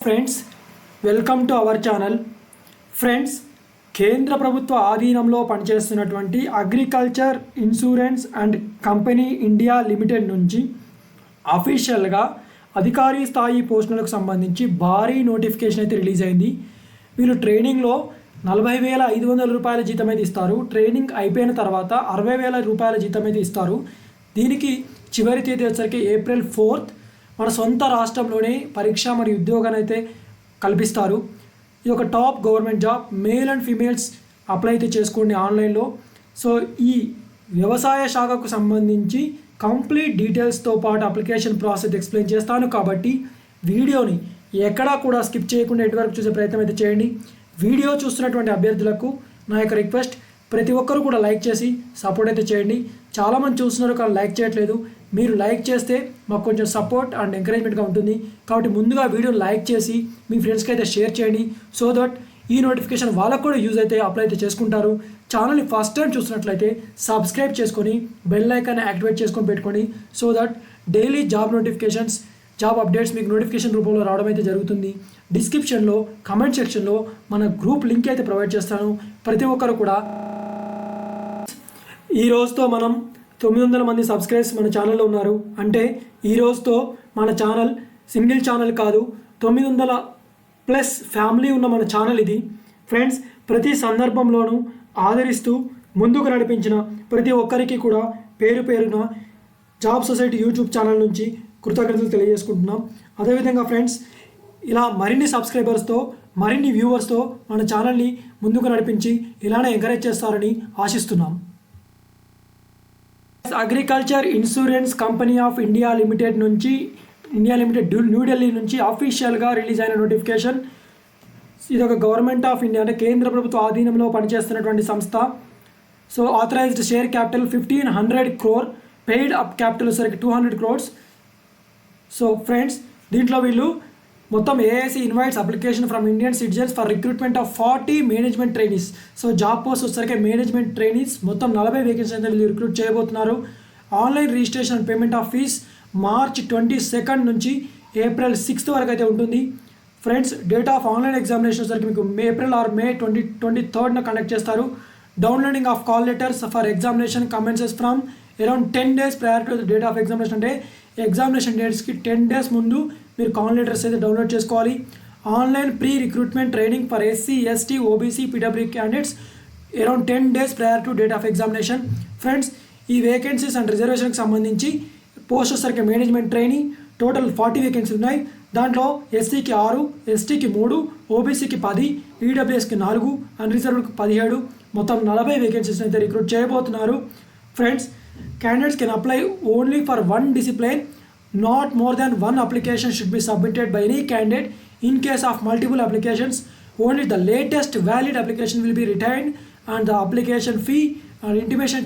Friends, welcome to our channel. Friends, కేంద్ర ప్రభుత్వ ఆధీనంలో పనిచేస్తున్నటువంటి agriculture insurance and company India limited నుంచి అఫీషియల్గా అధికారీ స్థాయి పోస్టులకు సంబంధించి భారీ నోటిఫికేషన్ అయితే రిలీజ్ అయింది. వీళ్ళు ట్రైనింగ్లో 40,500 రూపాయల జీతం అయితే ఇస్తారు. ట్రైనింగ్ అయిపోయిన తర్వాత 60,000 రూపాయల జీతం అయితే ఇస్తారు. దీనికి చివరి తేదీ వచ్చరికి April 4th. మన సొంత రాష్ట్రంలోనే పరీక్ష మరియు ఉద్యోగాన్ని అయితే కల్పిస్తారు. ఇది ఒక top government job. Male and females apply అయితే చేసుకోండి ఆన్లైన్లో. సో ఈ వ్యవసాయ శాఖకు సంబంధించి కంప్లీట్ డీటెయిల్స్తో పాటు అప్లికేషన్ ప్రాసెస్ ఎక్స్ప్లెయిన్ చేస్తాను. కాబట్టి వీడియోని ఎక్కడా కూడా స్కిప్ చేయకుండా ఎటువరకు చూసే ప్రయత్నం అయితే చేయండి. వీడియో చూస్తున్నటువంటి అభ్యర్థులకు నా యొక్క రిక్వెస్ట్, ప్రతి ఒక్కరు కూడా లైక్ చేసి సపోర్ట్ అయితే చేయండి. చాలామంది చూస్తున్నారు కానీ లైక్ చేయట్లేదు. మీరు లైక్ చేస్తే మాకు కొంచెం సపోర్ట్ అండ్ ఎంకరేజ్మెంట్గా ఉంటుంది. కాబట్టి ముందుగా వీడియోని లైక్ చేసి మీ ఫ్రెండ్స్కి అయితే షేర్ చేయండి. సో దట్ ఈ నోటిఫికేషన్ వాళ్ళకు కూడా యూజ్ అయితే అప్లై అయితే చేసుకుంటారు. ఛానల్ని ఫస్ట్ టైం చూసినట్లయితే సబ్స్క్రైబ్ చేసుకొని బెల్ ఐకాన్ యాక్టివేట్ చేసుకొని పెట్టుకోండి. So that daily job notifications, job updates మీకు నోటిఫికేషన్ రూపంలో రావడం అయితే జరుగుతుంది. డిస్క్రిప్షన్లో కమెంట్ సెక్షన్లో మన గ్రూప్ లింక్ అయితే ప్రొవైడ్ చేస్తాను. ప్రతి ఒక్కరు కూడా ఈ రోజుతో మనం 900 మంది సబ్స్క్రైబర్స్ మన ఛానల్లో ఉన్నారు. అంటే ఈ రోజుతో మన ఛానల్ సింగిల్ ఛానల్ కాదు, 900+ ఫ్యామిలీ ఉన్న మన ఛానల్ ఇది. ఫ్రెండ్స్, ప్రతి సందర్భంలోనూ ఆదరిస్తూ ముందుకు నడిపించిన ప్రతి ఒక్కరికి కూడా పేరు పేరున జాబ్ సొసైటీ యూట్యూబ్ ఛానల్ నుంచి కృతజ్ఞతలు తెలియజేసుకుంటున్నాం. అదేవిధంగా ఫ్రెండ్స్, ఇలా మరిన్ని సబ్స్క్రైబర్స్తో, మరిన్ని వ్యూవర్స్తో మన ఛానల్ని ముందుకు నడిపించి ఇలానే ఎంకరేజ్ చేస్తారని ఆశిస్తున్నాం. Agriculture insurance company of India limited New Delhi నుంచి అఫీషియల్గా రిలీజ్ అయిన నోటిఫికేషన్. ఇది ఒక గవర్నమెంట్ ఆఫ్ ఇండియా అంటే కేంద్ర ప్రభుత్వ ఆధీనంలో పనిచేస్తున్నటువంటి సంస్థ. So authorised share capital 1,500 crore, paid up capital సరికి 200 crores. సో ఫ్రెండ్స్, దీంట్లో వీళ్ళు మొత్తం AIC invites application from Indian citizens for recruitment of 40 management trainees. So job post వచ్చేసరికి మేనేజ్మెంట్ ట్రైనీస్ మొత్తం 40 వేకెన్సీ అయితే వీళ్ళు రిక్రూట్ చేయబోతున్నారు. Online registration and payment of fees March 22 నుంచి April 6 వరకు అయితే ఉంటుంది. Friends, date of online examination వచ్చేసరికి మీకు April or May 23rd conduct చేస్తారు. Downloading of call letters for examination commences from around 10 days prior to the date of examination. అంటే examination డేట్స్కి 10 days ముందు మీరు కాల్ లెటర్స్ అయితే డౌన్లోడ్ చేసుకోవాలి. Online pre recruitment training for SC, ST, OBC, PW candidates around 10 days prior to date of examination. Friends, ఈ vacancies and రిజర్వేషన్కి సంబంధించి post వచ్చేసరికి management training total 40 vacancy ఉన్నాయి. దాంట్లో SCకి 6, STకి 3, OBCకి 10, EWSకి 4 అండ్ రిజర్వ్కి 17, మొత్తం 40 వేకెన్సీస్ అయితే రిక్రూట్ చేయబోతున్నారు. Friends, candidates can apply only for one discipline. Not more than one application should be submitted by any candidate. In case of multiple applications, only the latest valid application will be retained and the application fee and intimation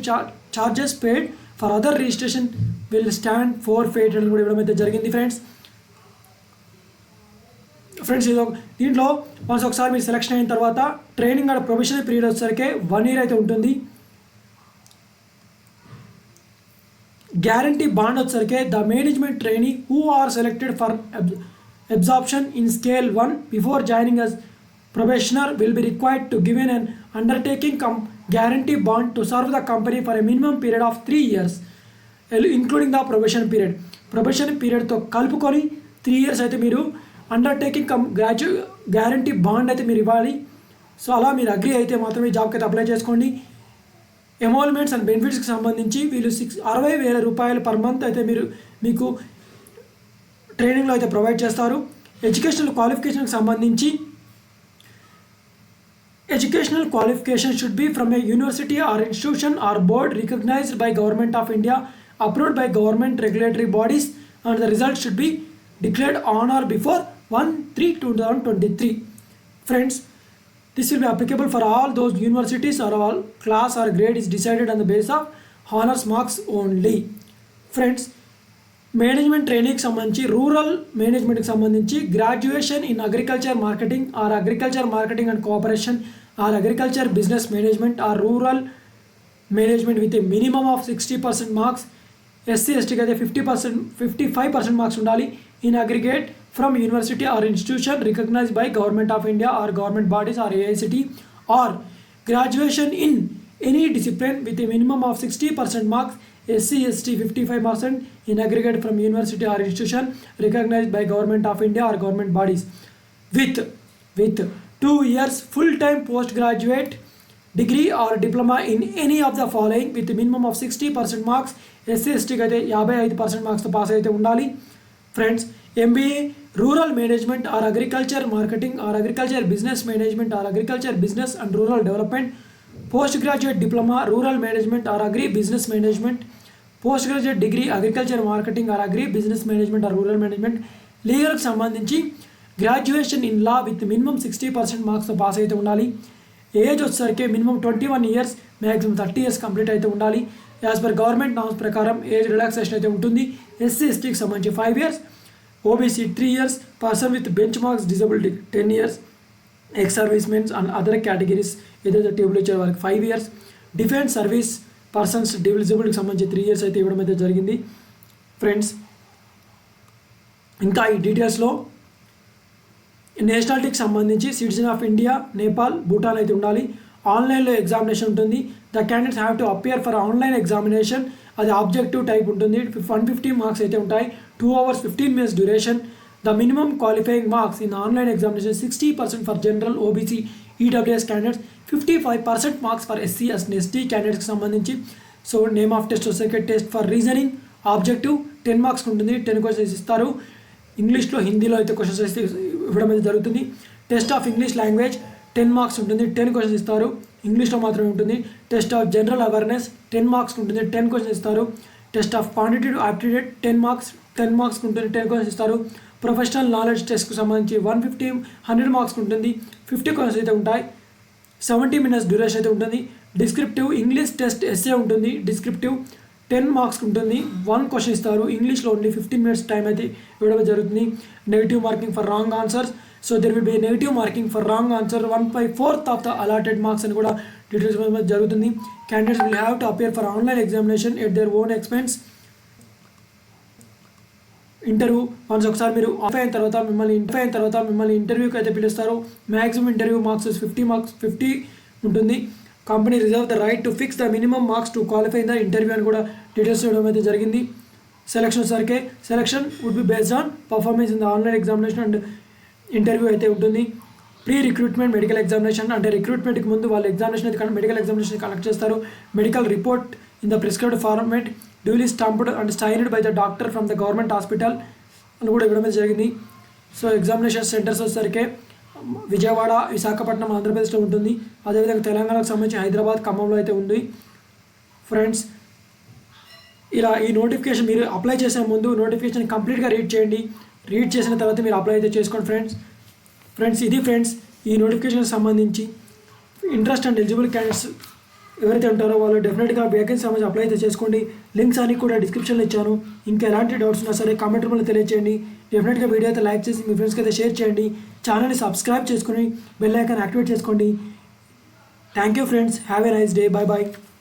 charges paid for other registration will stand forfeit అని కూడా ఇవ్వడం అయితే జరిగింది. Friends, దీంట్లో once ఒకసారి మీరు selection అయిన తర్వాత ట్రైనింగ్ అండ్ ప్రొఫెషనల్ పీరియడ్ వచ్చేసరికి 1 year అయితే ఉంటుంది. గ్యారంటీ బాండ్ వచ్చేసరికి the management trainee who are selected for absorption in scale 1 before joining as probationer will be required to give an undertaking guarantee bond to serve the company for a minimum period of 3 years including the probation period. Probation పీరియడ్తో కలుపుకొని 3 years అయితే మీరు undertaking guarantee bond అయితే మీరు ఇవ్వాలి. So అలా మీరు agri అయితే మాత్రమే జాబ్కి అయితే అప్లై చేసుకోండి. ఎమోల్మెంట్స్ అండ్ బెనిఫిట్స్కి సంబంధించి వీళ్ళు 60,000 రూపాయలు పర్ మంత్ అయితే మీకు ట్రైనింగ్లో అయితే ప్రొవైడ్ చేస్తారు. ఎడ్యుకేషనల్ క్వాలిఫికేషన్కి సంబంధించి educational qualification should be from a university or institution or board recognised by government of India, approved by government regulatory bodies and the result should be declared on or before 1/3/2023. Friends, this will be applicable for all those universities or all class or grade is decided on the basis of honors marks only. Friends, management ట్రైనింగ్కి సంబంధించి rural మేనేజ్మెంట్కి సంబంధించి graduation in agriculture marketing or agriculture marketing and cooperation are agriculture business management or rural management with a minimum of 60% marks. SC, STకి అయితే 55% marks ఉండాలి. In aggregate from university or institution recognized by Government of India or government bodies or AICT, or graduation in any discipline with a minimum of 60% marks, SC ST 55% in aggregate from university or institution recognized by Government of India or government bodies with 2 years full-time postgraduate degree or diploma in any of the following with a minimum of 60% marks. SC ST కి అయితే 55% మార్క్స్తో pass అయితే ఉండాలి. Friends, MBA rural management or agriculture marketing or agriculture business management or agriculture business and rural development, post graduate diploma rural management or agri business management, post graduate degree agriculture marketing or agri business management or rural management. లీగల్కి సంబంధించి graduation in law with minimum 60% మార్క్స్తో pass అయితే ఉండాలి. Age వచ్చేసరికి minimum 21 years, maximum 30 years complete అయితే ఉండాలి. As per government norms ప్రకారం age relaxation అయితే ఉంటుంది. SC STకి సంబంధించి 5 years, OBC 3 years, person with benchmarks disability 10 years, ex service mens and other categories ఏదైతే టేబుల్ ఇచ్చారో వాళ్ళకి 5 ఇయర్స్, డిఫెన్స్ సర్వీస్ పర్సన్స్ డిజబిలిటీకి సంబంధించి 3 ఇయర్స్ అయితే ఇవ్వడం అయితే జరిగింది. ఫ్రెండ్స్, ఇంకా ఈ డీటెయిల్స్లో నేషనాలిటీకి సంబంధించి citizen of India, Nepal, Bhutan అయితే ఉండాలి. ఆన్లైన్లో ఎగ్జామినేషన్ ఉంటుంది. The candidates have to appear for online examination. అది ఆబ్జెక్టివ్ టైప్ ఉంటుంది. 150 మార్క్స్ అయితే ఉంటాయి. 2 hours 15 minutes duration. The minimum qualifying marks in online examination 60% for general, OBC, EWS candidates, 55% marks for SC and ST క్యాండిడేట్స్కి సంబంధించి. So name of test వచ్చేసరికి test for reasoning objective 10 marks ఉంటుంది. 10 questions ఇస్తారు. ఇంగ్లీష్లో, హిందీలో అయితే క్వశ్చన్స్ అయితే ఇవ్వడం అయితే జరుగుతుంది. Test of English language 10 marks ఉంటుంది. 10 క్వశ్చన్స్ ఇస్తారు. ఇంగ్లీష్లో మాత్రమే ఉంటుంది. Test of general awareness 10 marks ఉంటుంది. 10 క్వశ్చన్స్ ఇస్తారు. Test of quantitative aptitude 10 marks ఉంటుంది. 10 క్వశ్చన్స్ ఇస్తారు. ప్రొఫెషనల్ నాలెడ్జ్ టెస్ట్కి సంబంధించి 100 మార్క్స్ ఉంటుంది. 50 క్వశ్చన్స్ అయితే ఉంటాయి. 70 minutes డ్యూరేషన్ అయితే ఉంటుంది. డిస్క్రిప్టివ్ ఇంగ్లీష్ టెస్ట్ ఎస్ఏ ఉంటుంది. డిస్క్రిప్టివ్ 10 మార్క్స్ ఉంటుంది. 1 క్వశ్చన్ ఇస్తారు. ఇంగ్లీష్లో ఓన్లీ 15 minutes టైం అయితే ఇవ్వడం జరుగుతుంది. Negative marking for wrong answers. So there will be negative marking for wrong answer 1/4 of the allotted marks అని కూడా డీటెయిల్స్ జరుగుతుంది. Candidates will have to appear for online examination at their own expense. Interview once ఒకసారి మీరు అయిన తర్వాత మిమ్మల్ని ఇంటర్వ్యూకి అయితే పిలుస్తారు. మ్యాక్సిమం ఇంటర్వ్యూ మార్క్స్ 50 ఉంటుంది. Company reserve the right to fix the minimum marks to qualify the interview అని కూడా డీటెయిల్స్ ఇవ్వడం అయితే జరిగింది. సెలక్షన్ సరికే selection would be based on performance in the online examination and interview అయితే ఉంటుంది. ప్రీ రిక్రూట్మెంట్ మెడికల్ ఎగ్జామినేషన్ అంటే రిక్రూట్మెంట్కి ముందు వాళ్ళు ఎగ్జామినేషన్ అయితే మెడికల్ ఎగ్జామినేషన్ కండక్ట్ చేస్తారు. Medical report in the prescribed format duly stamped and signed by the doctor from the government hospital అని కూడా ఇవ్వడం జరిగింది. సో ఎగ్జామినేషన్ సెంటర్స్ వచ్చేసరికి విజయవాడ, విశాఖపట్నం, ఆంధ్రప్రదేశ్లో ఉంటుంది. అదేవిధంగా తెలంగాణకు సంబంధించి హైదరాబాద్, ఖమ్మంలో అయితే ఉంది. ఫ్రెండ్స్, ఇలా ఈ నోటిఫికేషన్ మీరు అప్లై చేసే ముందు నోటిఫికేషన్ కంప్లీట్గా రీడ్ చేయండి. రీడ్ చేసిన తర్వాత మీరు అప్లై అయితే చేసుకోండి. ఫ్రెండ్స్ ఇది ఫ్రెండ్స్ ఈ నోటిఫికేషన్కి సంబంధించి ఇంట్రెస్ట్ అండ్ ఎలిజిబుల్ క్యాండిడేట్స్ ఎవరైతే ఉంటారో వాళ్ళు డెఫినెట్గా వేకెన్సీ సంబంధించి అప్లై అయితే చేసుకోండి. లింక్స్ అన్ని కూడా డిస్క్రిప్షన్లో ఇచ్చాను. ఇంకా ఎలాంటి డౌట్స్ ఉన్నా సరే కామెంట్ రూపంలో తెలియజేయండి. డెఫినెట్గా వీడియో అయితే లైక్ చేసి మీ ఫ్రెండ్స్కి అయితే షేర్ చేయండి. ఛానల్ని సబ్స్క్రైబ్ చేసుకుని బెల్ ఐకాన్ యాక్టివేట్ చేసుకోండి. Thank you friends. Have a nice day. Bye bye.